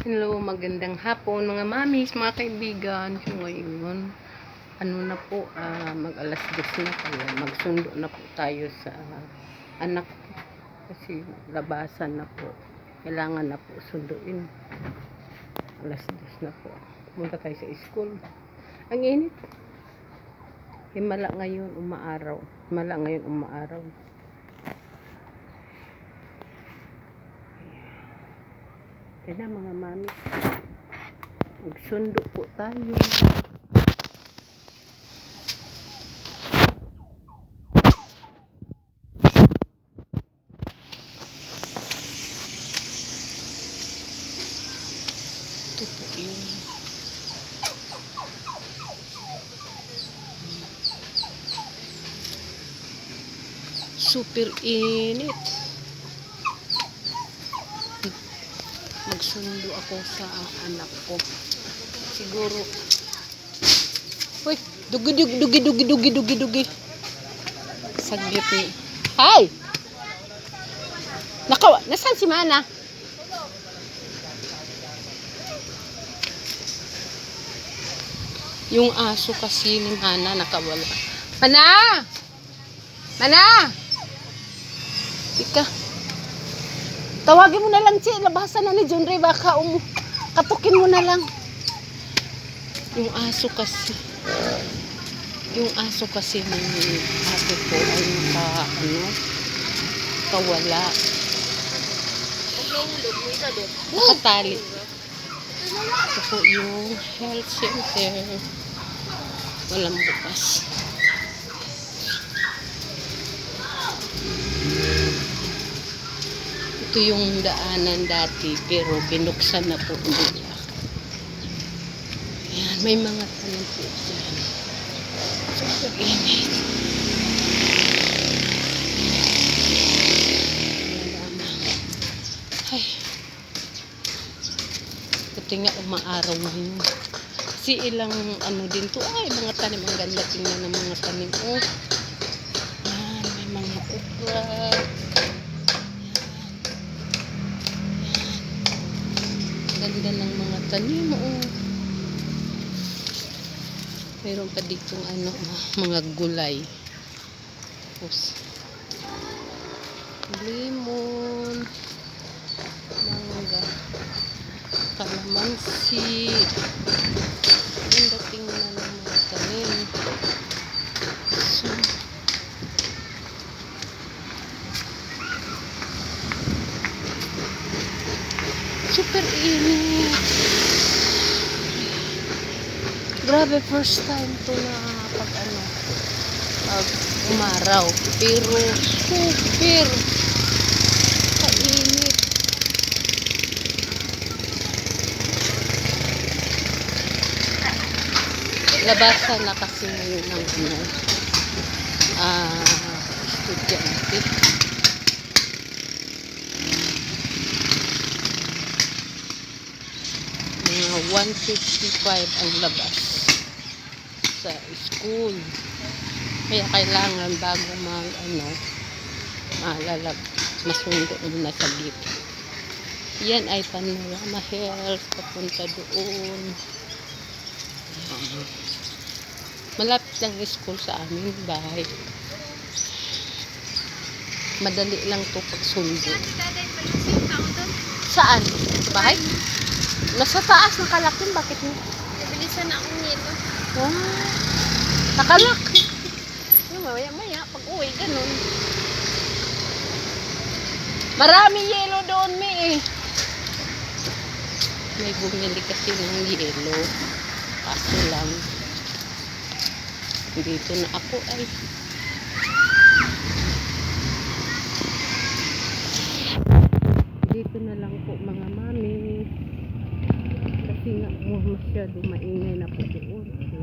Hello, magandang hapon mga mamis, mga kaibigan. So ngayon, ano na po, mag-alas 2 na kaya magsundo na po tayo sa anak ko. Kasi labasan na po. Kailangan na po sunduin. Alas 2 na po. Punta tayo sa school. Ang init. Himala ngayon, umaaraw. Kaya na mga mami, magsundo po tayo. Ito po yun. Super init. Magsundo ako sa anak ko. Siguro. Uy, dugi. Saglit ni. Hi! Nasaan si Mana? Yung aso kasi ni Mana nakawala. Mana! Ika. Tawagin mo na lang si labasan na ni John Ray, baka katukin mo na lang. Yung aso kasi ni ate ko ay kawala. Nakatali. Ito po yung health center. Walang bukas. Ito yung daanan dati pero binuksan na po nila. Ayan, may mga tanim po dyan. Super init. Ay. Ito nga umaaraw ngayon. Kasi ilang din to. Ay, mga tanim. Ang ganda tingnan ng mga tanim. Oh. Ayan, may mga okra. Ganda ng mga tanim, mayroon pa ditong mga gulay. Tapos limon, mangga, kalamansi. Ganda tingnan ng mga tanim. So, super init. Grabe, first time to na pag umaraw. Pero super kainit. Labasan na kasi ngayon ng estudyante. Mga 1:55 ang labas sa school. Kaya kailangan bago masundo na sa gate. Yan ay Panorama Health, papunta doon. Yan. Malapit lang school sa amin, bahay. Madali lang to pagsundo. Saan? Bahay? Nasa taas, nakalakin. Bakit mo? Bilisan na akong nito. Nakalak. Maya, pag uwi, ganun. Marami yelo doon, May bumili kasi ng yelo. Kaso lang, dito na ako ay. Dito na lang po mga mami. Kasi nga masyado maingay na po doon. So,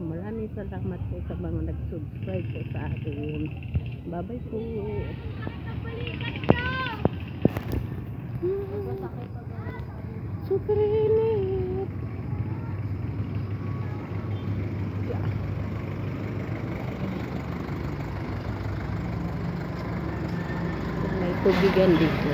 maraming salamat po sa mga nag-subscribe po sa akin. Bye-bye po. Super init. May tubigan dito.